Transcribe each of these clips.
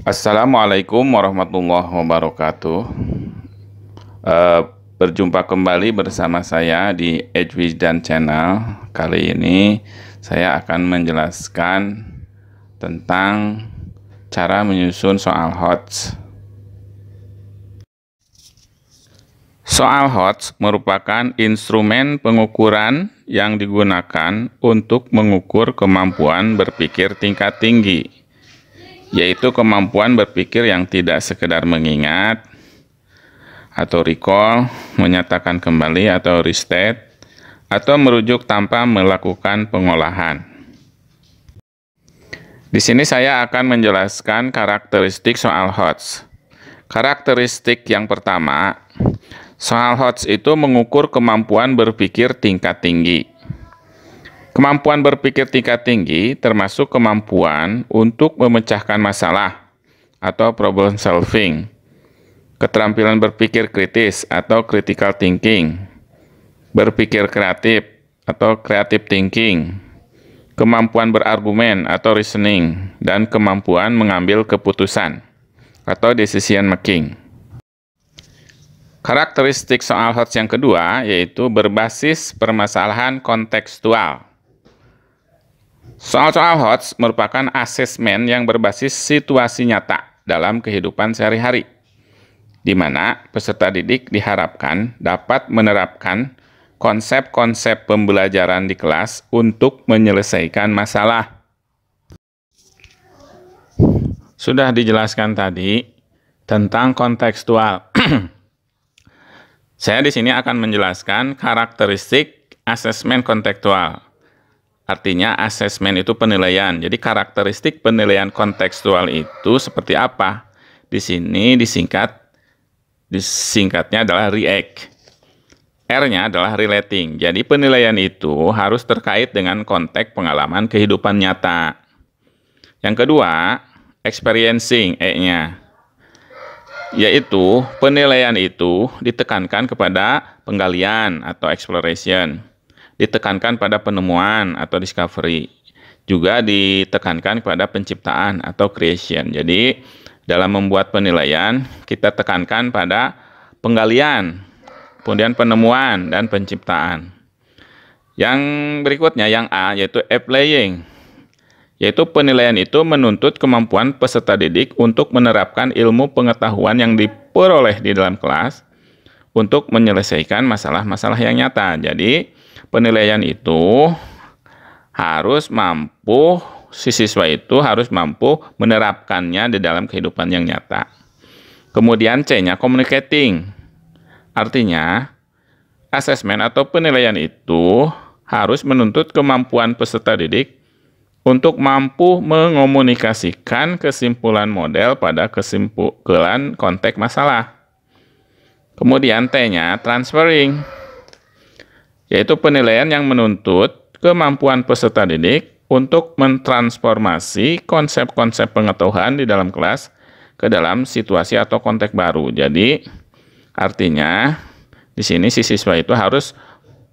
Assalamualaikum warahmatullahi wabarakatuh. Eh, Berjumpa kembali bersama saya di Edwisdan Channel. Kali ini saya akan menjelaskan tentang cara menyusun soal HOTS. Soal HOTS merupakan instrumen pengukuran yang digunakan untuk mengukur kemampuan berpikir tingkat tinggi, yaitu kemampuan berpikir yang tidak sekedar mengingat atau recall, menyatakan kembali atau restate, atau merujuk tanpa melakukan pengolahan. Di sini saya akan menjelaskan karakteristik soal HOTS. Karakteristik yang pertama, soal HOTS itu mengukur kemampuan berpikir tingkat tinggi. Kemampuan berpikir tingkat tinggi termasuk kemampuan untuk memecahkan masalah atau problem solving, keterampilan berpikir kritis atau critical thinking, berpikir kreatif atau creative thinking, kemampuan berargumen atau reasoning, dan kemampuan mengambil keputusan atau decision making. Karakteristik soal HOTS yang kedua yaitu berbasis permasalahan kontekstual. Soal-soal HOTS merupakan asesmen yang berbasis situasi nyata dalam kehidupan sehari-hari, di mana peserta didik diharapkan dapat menerapkan konsep-konsep pembelajaran di kelas untuk menyelesaikan masalah. Sudah dijelaskan tadi tentang kontekstual. Saya di sini akan menjelaskan karakteristik asesmen kontekstual. Artinya asesmen itu penilaian. Jadi karakteristik penilaian kontekstual itu seperti apa? Di sini disingkatnya adalah REACT. R-nya adalah relating. Jadi penilaian itu harus terkait dengan konteks pengalaman kehidupan nyata. Yang kedua, experiencing, E-nya. Yaitu penilaian itu ditekankan kepada penggalian atau exploration. Ditekankan pada penemuan atau discovery. Juga ditekankan kepada penciptaan atau creation. Jadi dalam membuat penilaian, kita tekankan pada penggalian, kemudian penemuan, dan penciptaan. Yang berikutnya, yang A, yaitu applying. Yaitu penilaian itu menuntut kemampuan peserta didik untuk menerapkan ilmu pengetahuan yang diperoleh di dalam kelas untuk menyelesaikan masalah-masalah yang nyata. Jadi, penilaian itu harus mampu, si siswa itu harus mampu menerapkannya di dalam kehidupan yang nyata. Kemudian C-nya communicating. Artinya, asesmen atau penilaian itu harus menuntut kemampuan peserta didik untuk mampu mengomunikasikan kesimpulan model pada kesimpulan konteks masalah. Kemudian T-nya transferring, yaitu penilaian yang menuntut kemampuan peserta didik untuk mentransformasi konsep-konsep pengetahuan di dalam kelas ke dalam situasi atau konteks baru. Jadi, artinya di sini si siswa itu harus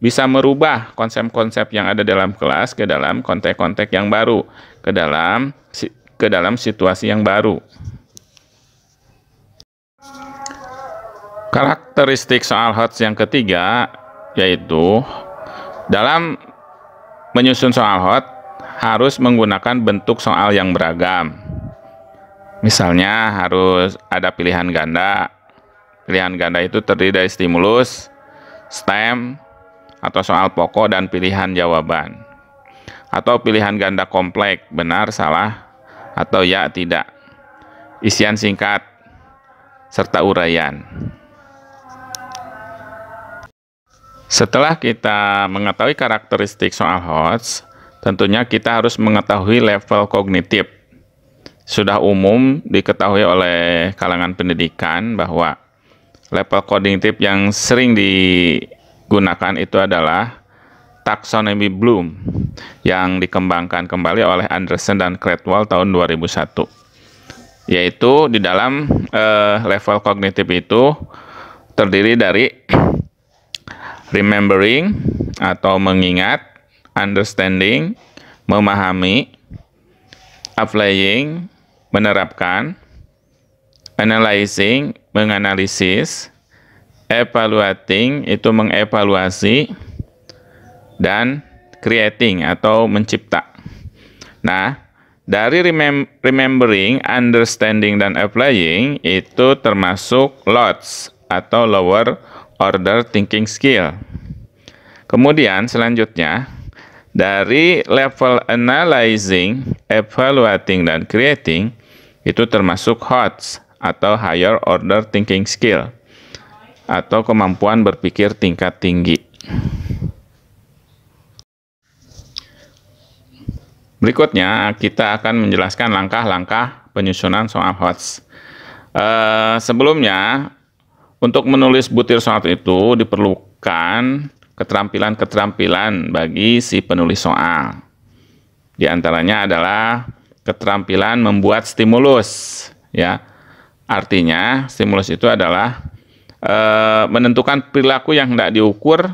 bisa merubah konsep-konsep yang ada dalam kelas ke dalam konteks-konteks yang baru, ke dalam situasi yang baru. Karakteristik soal HOTS yang ketiga yaitu dalam menyusun soal HOTS harus menggunakan bentuk soal yang beragam. Misalnya harus ada pilihan ganda. Pilihan ganda itu terdiri dari stimulus, STEM, atau soal pokok dan pilihan jawaban. Atau pilihan ganda kompleks, benar, salah, atau ya, tidak. Isian singkat, serta uraian. Setelah kita mengetahui karakteristik soal HOTS, tentunya kita harus mengetahui level kognitif. Sudah umum diketahui oleh kalangan pendidikan bahwa level kognitif yang sering digunakan itu adalah taksonomi Bloom yang dikembangkan kembali oleh Anderson dan Cradwell tahun 2001. Yaitu di dalam level kognitif itu terdiri dari remembering atau mengingat, understanding, memahami, applying, menerapkan, analyzing, menganalisis, evaluating, itu mengevaluasi, dan creating, atau mencipta. Nah, dari remembering, understanding, dan applying, itu termasuk LOTS, atau lower order thinking skill. Kemudian selanjutnya, dari level analyzing, evaluating, dan creating, itu termasuk HOTS, atau higher order thinking skill, atau kemampuan berpikir tingkat tinggi. Berikutnya, kita akan menjelaskan langkah-langkah penyusunan soal HOTS. Sebelumnya, untuk menulis butir soal itu diperlukan keterampilan-keterampilan bagi si penulis soal. Di antaranya adalah keterampilan membuat stimulus, ya. Artinya, stimulus itu adalah menentukan perilaku yang hendak diukur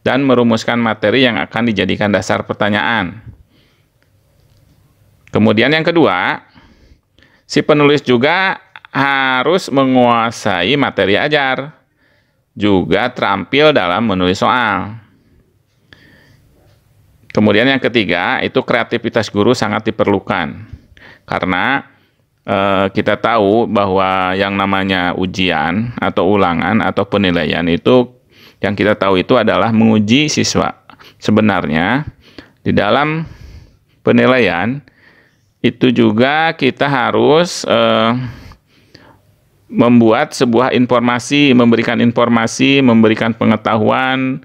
dan merumuskan materi yang akan dijadikan dasar pertanyaan. Kemudian yang kedua, si penulis juga harus menguasai materi ajar, juga terampil dalam menulis soal. Kemudian yang ketiga, itu kreativitas guru sangat diperlukan. Karena kita tahu bahwa yang namanya ujian atau ulangan atau penilaian itu, yang kita tahu itu adalah menguji siswa. Sebenarnya di dalam penilaian itu juga kita harus membuat sebuah informasi, memberikan pengetahuan,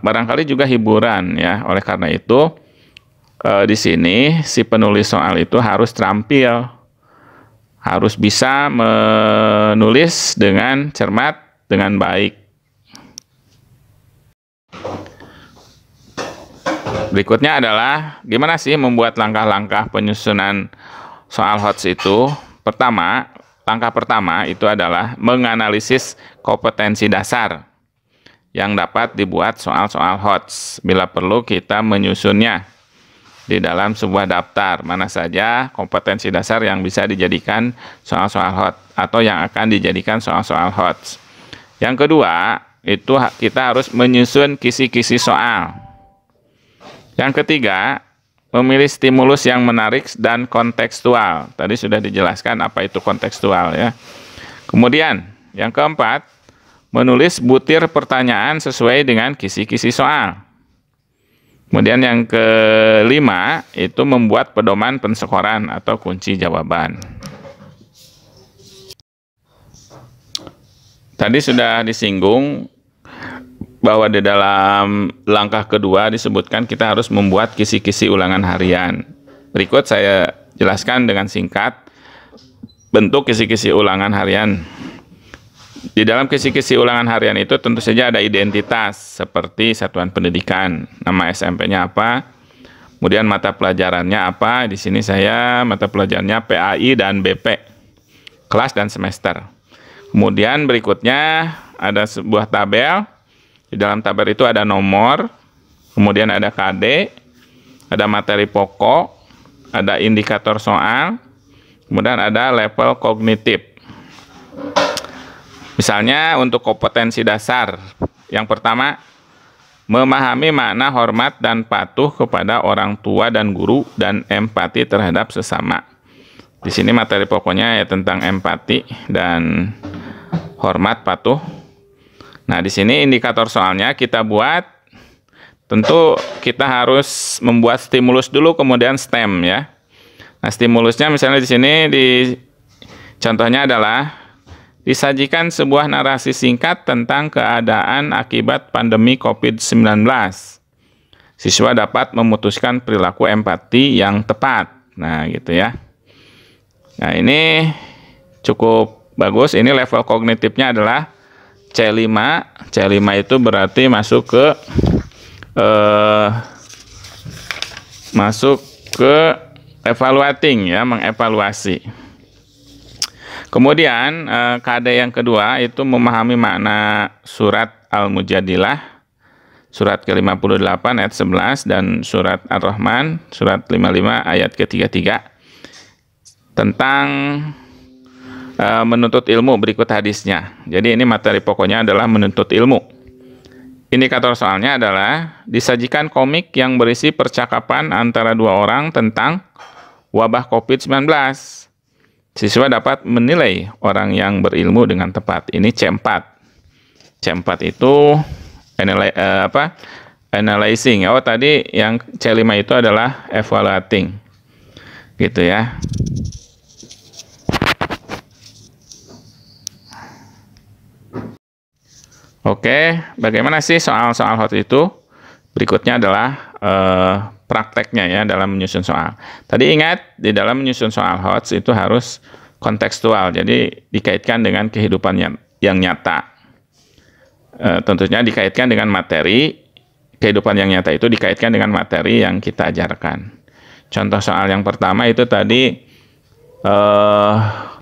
barangkali juga hiburan, ya. Oleh karena itu, di sini si penulis soal itu harus terampil, harus bisa menulis dengan cermat, dengan baik. Berikutnya adalah gimana sih membuat langkah-langkah penyusunan soal HOTS itu. Langkah pertama itu adalah menganalisis kompetensi dasar yang dapat dibuat soal-soal HOTS. Bila perlu kita menyusunnya di dalam sebuah daftar, mana saja kompetensi dasar yang bisa dijadikan soal-soal HOTS atau yang akan dijadikan soal-soal HOTS. Yang kedua, itu kita harus menyusun kisi-kisi soal. Yang ketiga, memilih stimulus yang menarik dan kontekstual. Tadi sudah dijelaskan apa itu kontekstual, ya. Kemudian, yang keempat, menulis butir pertanyaan sesuai dengan kisi-kisi soal. Kemudian yang kelima, itu membuat pedoman penskoran atau kunci jawaban. Tadi sudah disinggung bahwa di dalam langkah kedua disebutkan kita harus membuat kisi-kisi ulangan harian. Berikut saya jelaskan dengan singkat bentuk kisi-kisi ulangan harian. Di dalam kisi-kisi ulangan harian itu tentu saja ada identitas seperti satuan pendidikan, nama SMP-nya apa, kemudian mata pelajarannya apa. Di sini saya mata pelajarannya PAI dan BP, kelas dan semester. Kemudian berikutnya ada sebuah tabel. Di dalam tabel itu ada nomor, kemudian ada KD, ada materi pokok, ada indikator soal, kemudian ada level kognitif. Misalnya untuk kompetensi dasar, yang pertama, memahami makna hormat dan patuh kepada orang tua dan guru dan empati terhadap sesama. Di sini materi pokoknya ya tentang empati dan hormat, patuh. Nah, di sini indikator soalnya kita buat, tentu kita harus membuat stimulus dulu, kemudian STEM, ya. Nah, stimulusnya misalnya di sini contohnya adalah disajikan sebuah narasi singkat tentang keadaan akibat pandemi COVID-19. Siswa dapat memutuskan perilaku empati yang tepat. Nah, gitu ya. Nah, ini cukup bagus. Ini level kognitifnya adalah C5. C5 itu berarti masuk ke evaluating, ya, mengevaluasi. Kemudian KD yang kedua itu memahami makna surat Al-Mujadilah, surat ke-58 ayat 11 dan surat Ar-Rahman, surat 55 ayat ke-33 tentang menuntut ilmu berikut hadisnya. Jadi ini materi pokoknya adalah menuntut ilmu. Indikator soalnya adalah disajikan komik yang berisi percakapan antara dua orang tentang wabah COVID-19. Siswa dapat menilai orang yang berilmu dengan tepat. Ini C4. C4 itu analyzing. Oh, tadi yang C5 itu adalah evaluating. Gitu ya. Oke, bagaimana sih soal-soal HOTS itu? Berikutnya adalah prakteknya ya dalam menyusun soal. Tadi ingat, di dalam menyusun soal HOTS itu harus kontekstual, jadi dikaitkan dengan kehidupan yang nyata. Tentunya dikaitkan dengan materi, kehidupan yang nyata itu dikaitkan dengan materi yang kita ajarkan. Contoh soal yang pertama itu tadi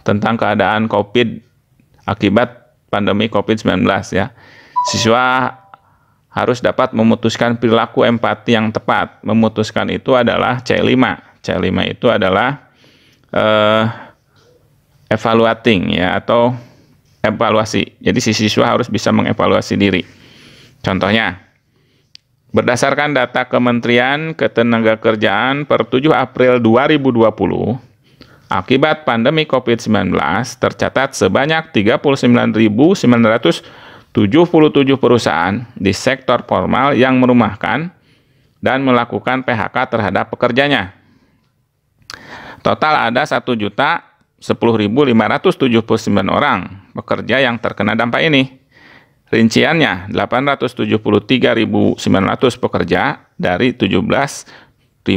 tentang keadaan COVID akibat pandemi COVID-19 ya. Siswa harus dapat memutuskan perilaku empati yang tepat. Memutuskan itu adalah C5. C5 itu adalah evaluating ya, atau evaluasi. Jadi si siswa harus bisa mengevaluasi diri. Contohnya, berdasarkan data Kementerian Ketenagakerjaan per 7 April 2020, akibat pandemi COVID-19 tercatat sebanyak 39.977 perusahaan di sektor formal yang merumahkan dan melakukan PHK terhadap pekerjanya. Total ada 1.010.579 orang pekerja yang terkena dampak ini. Rinciannya 873.900 pekerja dari 17.224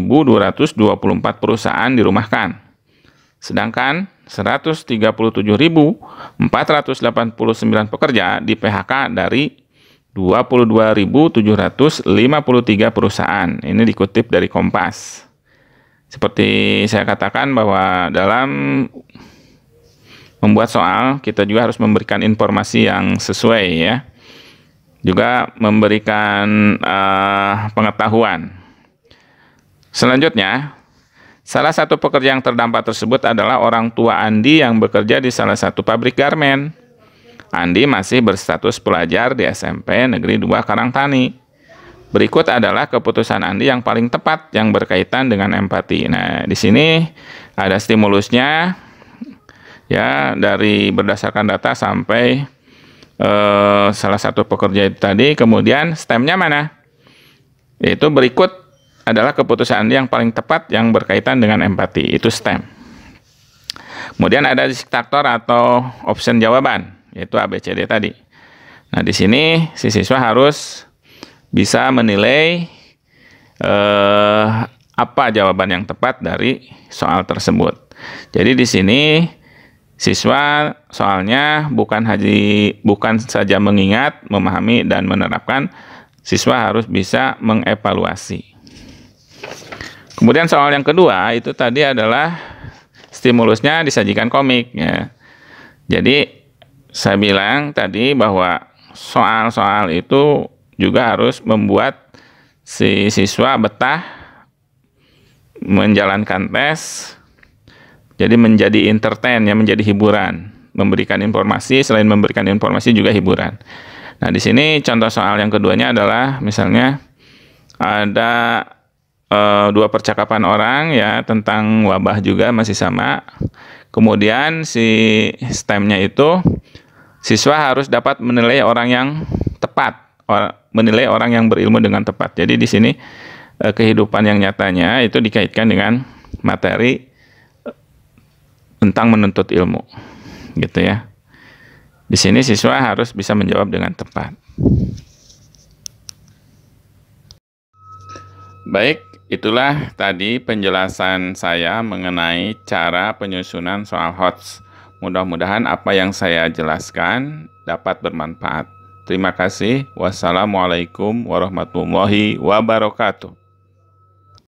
perusahaan dirumahkan. Sedangkan 137.489 pekerja di PHK dari 22.753 perusahaan. Ini dikutip dari Kompas. Seperti saya katakan bahwa dalam membuat soal, kita juga harus memberikan informasi yang sesuai ya. Juga memberikan pengetahuan. Selanjutnya, salah satu pekerja yang terdampak tersebut adalah orang tua Andi yang bekerja di salah satu pabrik garmen. Andi masih berstatus pelajar di SMP Negeri 2 Karangtani. Berikut adalah keputusan Andi yang paling tepat yang berkaitan dengan empati. Nah, di sini ada stimulusnya ya, dari berdasarkan data sampai salah satu pekerja itu tadi. Kemudian stemnya mana? Yaitu berikut adalah keputusan yang paling tepat yang berkaitan dengan empati, itu STEM. Kemudian ada diktator atau option jawaban, yaitu ABCD tadi. Nah, di sini si siswa harus bisa menilai apa jawaban yang tepat dari soal tersebut. Jadi di sini siswa soalnya bukan saja mengingat, memahami dan menerapkan, siswa harus bisa mengevaluasi. Kemudian soal yang kedua itu tadi adalah stimulusnya disajikan komik ya. Jadi saya bilang tadi bahwa soal-soal itu juga harus membuat si siswa betah menjalankan tes. Jadi menjadi entertain ya, menjadi hiburan, memberikan informasi, selain memberikan informasi juga hiburan. Nah, di sini contoh soal yang keduanya adalah misalnya ada dua percakapan orang ya tentang wabah juga masih sama. Kemudian si STEM-nya itu siswa harus dapat menilai orang yang tepat, menilai orang yang berilmu dengan tepat. Jadi di sini kehidupan yang nyatanya itu dikaitkan dengan materi tentang menuntut ilmu, gitu ya. Di sini siswa harus bisa menjawab dengan tepat. Baik, itulah tadi penjelasan saya mengenai cara penyusunan soal HOTS. Mudah-mudahan apa yang saya jelaskan dapat bermanfaat. Terima kasih. Wassalamualaikum warahmatullahi wabarakatuh.